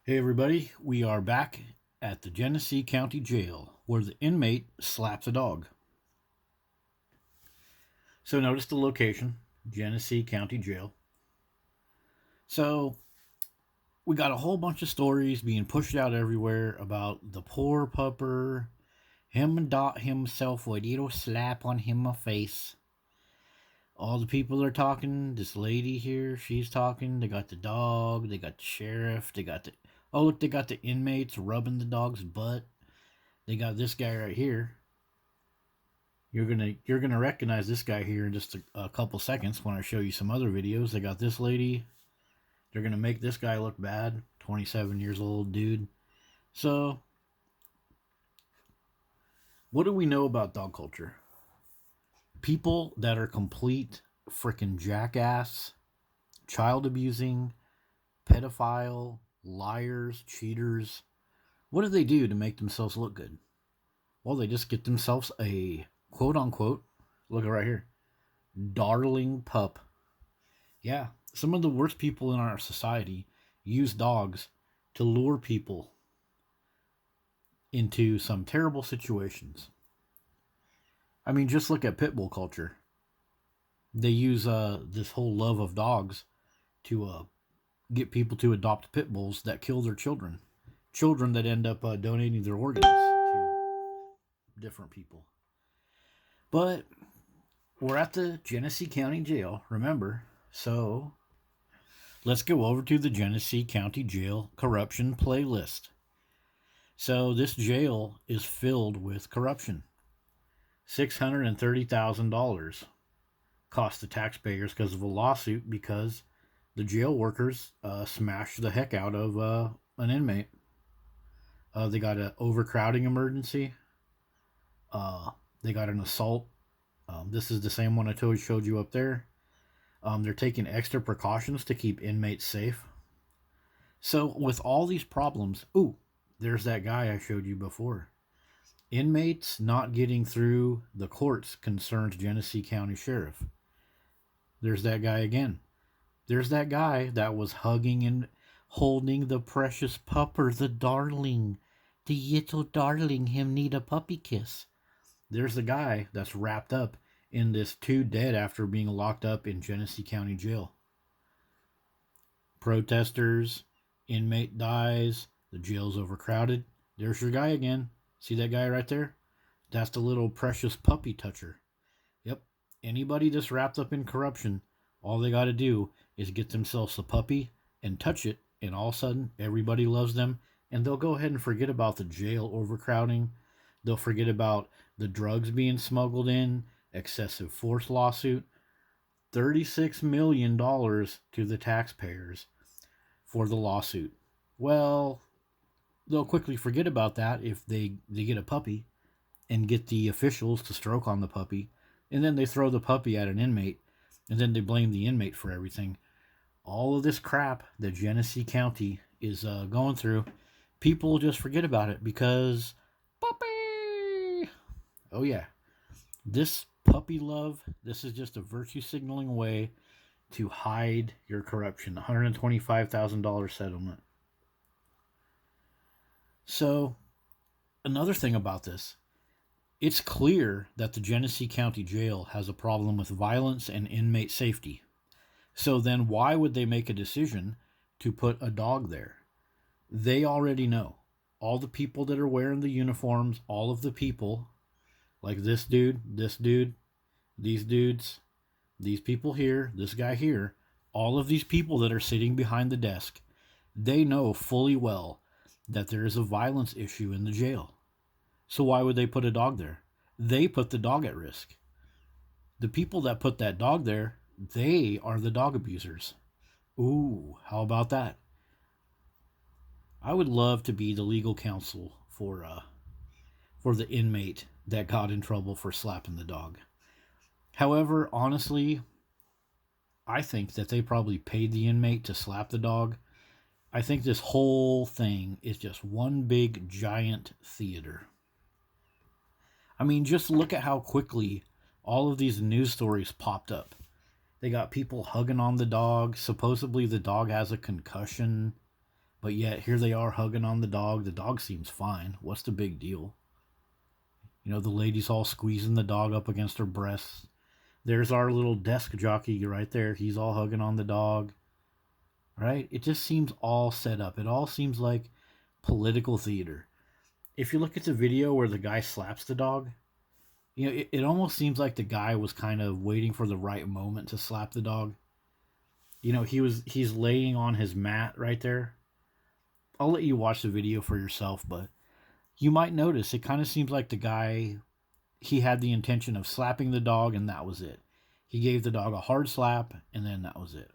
Hey everybody, we are back at the Genesee County Jail where the inmate slaps a dog. So notice the location, Genesee County Jail. So we got a whole bunch of stories being pushed out everywhere about the poor pupper, him dot himself with a little slap on him face. All the people are talking, this lady here, she's talking, they got the dog, they got the sheriff, they got the inmates rubbing the dog's butt. They got this guy right here. You're gonna recognize this guy here in just a couple seconds when I show you some other videos. They got this lady. They're gonna make this guy look bad. 27 years old dude. So, what do we know about dog culture? People that are complete freaking jackass, child abusing, pedophile, liars, cheaters. What do they do to make themselves look good? Well, they just get themselves a quote unquote, look at right here, darling pup. Yeah, some of the worst people in our society use dogs to lure people into some terrible situations. I mean, just look at pit bull culture. They use this whole love of dogs to get people to adopt pit bulls that kill their children. Children that end up donating their organs to different people. But we're at the Genesee County Jail, remember? So let's go over to the Genesee County Jail corruption playlist. So this jail is filled with corruption. $630,000 cost the taxpayers because of a lawsuit because the jail workers smashed the heck out of an inmate. They got an overcrowding emergency. They got an assault. This is the same one I showed you up there. They're taking extra precautions to keep inmates safe. So with all these problems, there's that guy I showed you before. Inmates not getting through the courts concerns Genesee County Sheriff. There's that guy again. There's that guy that was hugging and holding the precious pupper, the darling. The little darling, him need a puppy kiss. There's the guy that's wrapped up in this 2 dead after being locked up in Genesee County Jail. Protesters, inmate dies, the jail's overcrowded. There's your guy again. See that guy right there? That's the little precious puppy toucher. Yep. Anybody that's wrapped up in corruption, all they got to do is get themselves a puppy and touch it, and all of a sudden everybody loves them, and they'll go ahead and forget about the jail overcrowding. They'll forget about the drugs being smuggled in, excessive force lawsuit, $36 million to the taxpayers for the lawsuit. Well, they'll quickly forget about that if they get a puppy and get the officials to stroke on the puppy, and then they throw the puppy at an inmate, and then they blame the inmate for everything. All of this crap that Genesee County is going through, people just forget about it because puppy. Oh yeah, this puppy love, this is just a virtue signaling way to hide your corruption. $125,000 settlement. So, another thing about this, it's clear that the Genesee County Jail has a problem with violence and inmate safety. So then why would they make a decision to put a dog there? They already know. All the people that are wearing the uniforms, all of the people, like this dude, these dudes, these people here, this guy here, all of these people that are sitting behind the desk, they know fully well that there is a violence issue in the jail. So why would they put a dog there? They put the dog at risk. The people that put that dog there, they are the dog abusers. Ooh, how about that? I would love to be the legal counsel for the inmate that got in trouble for slapping the dog. However, honestly, I think that they probably paid the inmate to slap the dog. I think this whole thing is just one big giant theater. I mean, just look at how quickly all of these news stories popped up. They got people hugging on the dog. Supposedly the dog has a concussion. But yet, here they are hugging on the dog. The dog seems fine. What's the big deal? The lady's all squeezing the dog up against her breasts. There's our little desk jockey right there. He's all hugging on the dog. Right? It just seems all set up. It all seems like political theater. If you look at the video where the guy slaps the dog, it almost seems like the guy was kind of waiting for the right moment to slap the dog. He's laying on his mat right there. I'll let you watch the video for yourself, but you might notice it kind of seems like the guy, he had the intention of slapping the dog and that was it. He gave the dog a hard slap and then that was it.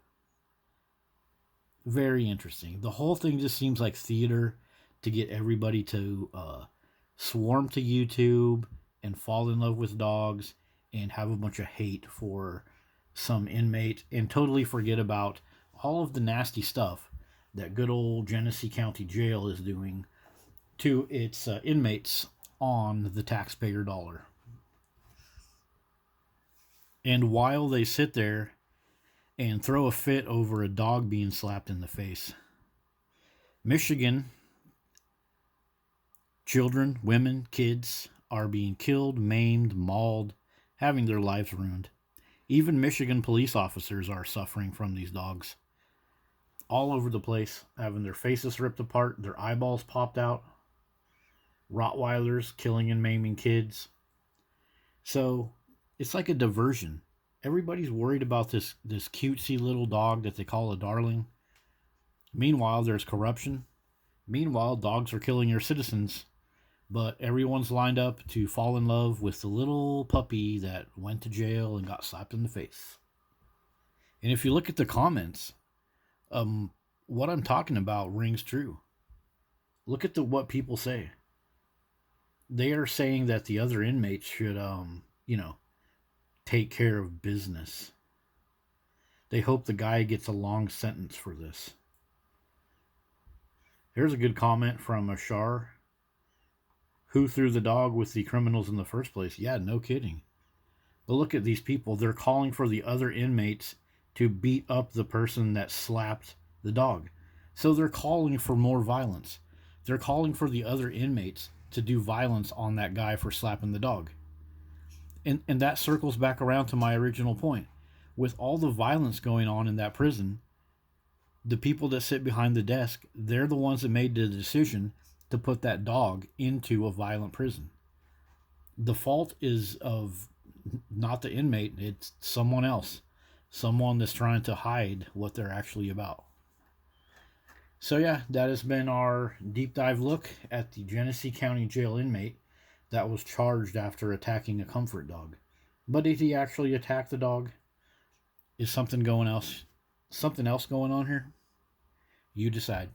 Very interesting. The whole thing just seems like theater to get everybody to swarm to YouTube and fall in love with dogs and have a bunch of hate for some inmate and totally forget about all of the nasty stuff that good old Genesee County Jail is doing to its inmates on the taxpayer dollar. And while they sit there and throw a fit over a dog being slapped in the face, Michigan, children, women, kids are being killed, maimed, mauled, having their lives ruined. Even Michigan police officers are suffering from these dogs. All over the place, having their faces ripped apart, their eyeballs popped out. Rottweilers killing and maiming kids. So it's like a diversion. Everybody's worried about this cutesy little dog that they call a darling. Meanwhile, there's corruption. Meanwhile, dogs are killing your citizens. But everyone's lined up to fall in love with the little puppy that went to jail and got slapped in the face. And if you look at the comments, what I'm talking about rings true. Look at what people say. They are saying that the other inmates should, take care of business. They hope the guy gets a long sentence for this. Here's a good comment from Ashar. Who threw the dog with the criminals in the first place? Yeah, no kidding. But look at these people. They're calling for the other inmates to beat up the person that slapped the dog. So they're calling for more violence. They're calling for the other inmates to do violence on that guy for slapping the dog. And that circles back around to my original point. With all the violence going on in that prison, the people that sit behind the desk, they're the ones that made the decision to put that dog into a violent prison. The fault is of not the inmate, it's someone else. Someone that's trying to hide what they're actually about. So yeah, that has been our deep dive look at the Genesee County Jail inmate that was charged after attacking a comfort dog. But did he actually attack the dog? Is something else going on here? You decide.